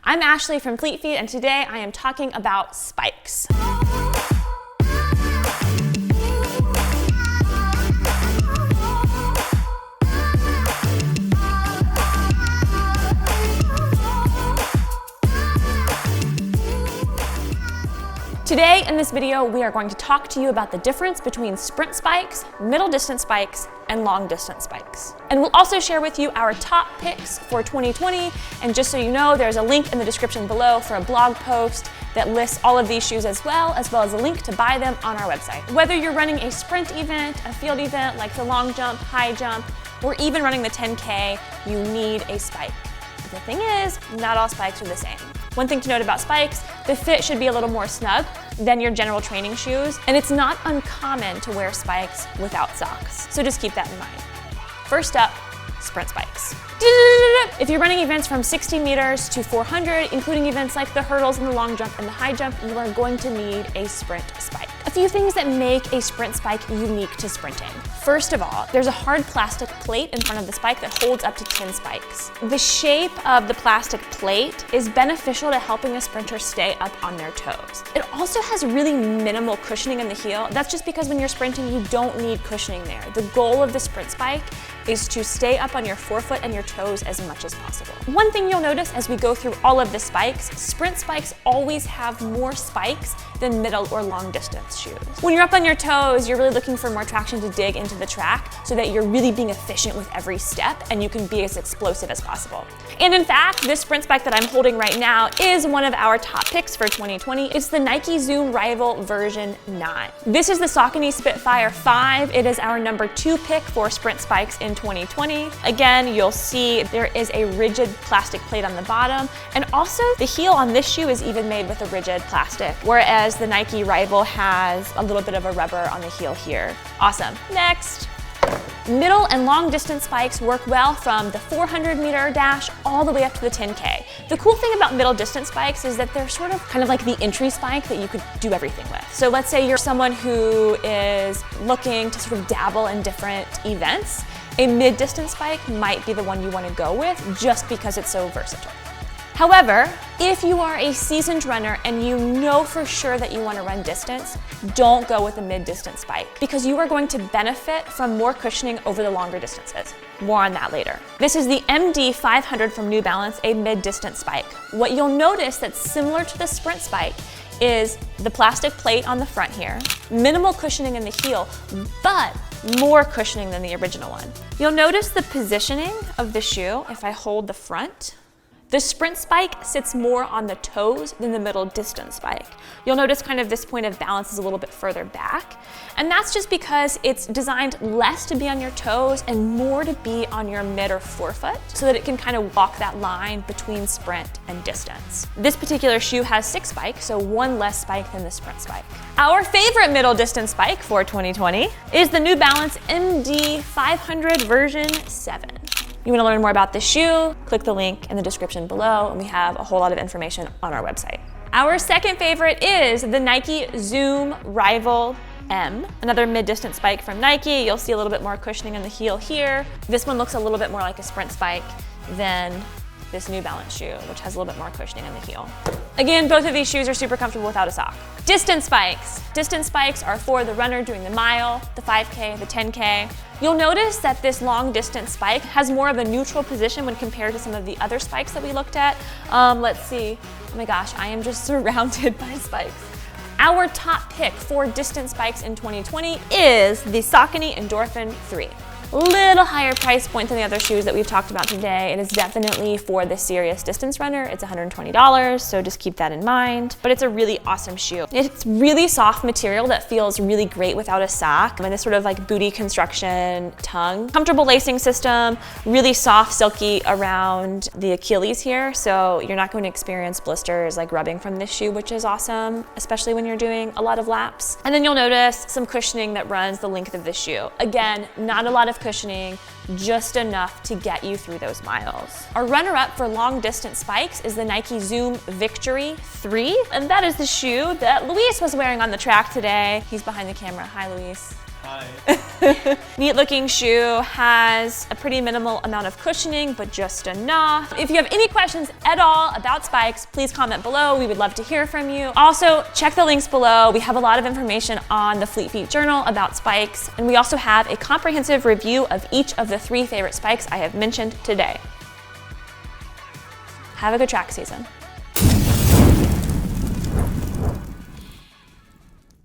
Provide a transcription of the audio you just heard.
I'm Ashley from Fleet Feet, and today I am talking about spikes. Today in this video, we are going to talk to you about the difference between sprint spikes, middle distance spikes, and long distance spikes. And we'll also share with you our top picks for 2020. And just so you know, there's a link in the description below for a blog post that lists all of these shoes as well as a link to buy them on our website. Whether you're running a sprint event, a field event like the long jump, high jump, or even running the 10K, you need a spike. But the thing is, not all spikes are the same. One thing to note about spikes, the fit should be a little more snug than your general training shoes, and it's not uncommon to wear spikes without socks. So just keep that in mind. First up, sprint spikes. If you're running events from 60 meters to 400, including events like the hurdles and the long jump and the high jump, you are going to need a sprint spike. A few things that make a sprint spike unique to sprinting. First of all, there's a hard plastic plate in front of the spike that holds up to 10 spikes. The shape of the plastic plate is beneficial to helping a sprinter stay up on their toes. It also has really minimal cushioning in the heel. That's just because when you're sprinting, you don't need cushioning there. The goal of the sprint spike is to stay up on your forefoot and your toes as much as possible. One thing you'll notice as we go through all of the spikes, sprint spikes always have more spikes than middle or long distance shoes. When you're up on your toes, you're really looking for more traction to dig into the track so that you're really being efficient with every step and you can be as explosive as possible. And in fact, this sprint spike that I'm holding right now is one of our top picks for 2020. It's the Nike Zoom Rival version 9. This is the Saucony Spitfire 5. It is our number 2 pick for sprint spikes in 2020. Again, you'll see there is a rigid plastic plate on the bottom, and also the heel on this shoe is even made with a rigid plastic, whereas the Nike Rival has a little bit of a rubber on the heel here. Awesome. Next. Middle and long distance spikes work well from the 400 meter dash all the way up to the 10K. The cool thing about middle distance spikes is that they're sort of kind of like the entry spike that you could do everything with. So let's say you're someone who is looking to sort of dabble in different events. A mid-distance spike might be the one you want to go with just because it's so versatile. However, if you are a seasoned runner and you know for sure that you want to run distance, don't go with a mid-distance spike because you are going to benefit from more cushioning over the longer distances. More on that later. This is the MD500 from New Balance, a mid-distance spike. What you'll notice that's similar to the sprint spike is the plastic plate on the front here, minimal cushioning in the heel, but more cushioning than the original one. You'll notice the positioning of the shoe if I hold the front. The sprint spike sits more on the toes than the middle distance spike. You'll notice kind of this point of balance is a little bit further back. And that's just because it's designed less to be on your toes and more to be on your mid or forefoot so that it can kind of walk that line between sprint and distance. This particular shoe has 6 spikes, so 1 less spike than the sprint spike. Our favorite middle distance spike for 2020 is the New Balance MD500 version 7. You want to learn more about this shoe? Click the link in the description below, and we have a whole lot of information on our website. Our second favorite is the Nike Zoom Rival M, another mid-distance spike from Nike. You'll see a little bit more cushioning in the heel here. This one looks a little bit more like a sprint spike than this New Balance shoe, which has a little bit more cushioning in the heel. Again, both of these shoes are super comfortable without a sock. Distance spikes. Distance spikes are for the runner doing the mile, the 5K, the 10K. You'll notice that this long distance spike has more of a neutral position when compared to some of the other spikes that we looked at. Let's see. Oh my gosh, I am just surrounded by spikes. Our top pick for distance spikes in 2020 is the Saucony Endorphin 3. Little higher price point than the other shoes that we've talked about today. It is definitely for the serious distance runner. It's $120, so just keep that in mind. But it's a really awesome shoe. It's really soft material that feels really great without a sock. And this sort of like booty construction tongue. Comfortable lacing system, really soft, silky around the Achilles here. So you're not going to experience blisters like rubbing from this shoe, which is awesome, especially when you're doing a lot of laps. And then you'll notice some cushioning that runs the length of the shoe. Again, not a lot of cushioning, just enough to get you through those miles. Our runner-up for long distance spikes is the Nike Zoom Victory 3, and that is the shoe that Luis was wearing on the track today. He's behind the camera. Hi, Luis. Hi. Neat looking shoe, has a pretty minimal amount of cushioning, but just enough. If you have any questions at all about spikes, please comment below. We would love to hear from you. Also, check the links below. We have a lot of information on the Fleet Feet Journal about spikes, and we also have a comprehensive review of each of the 3 favorite spikes I have mentioned today. Have a good track season.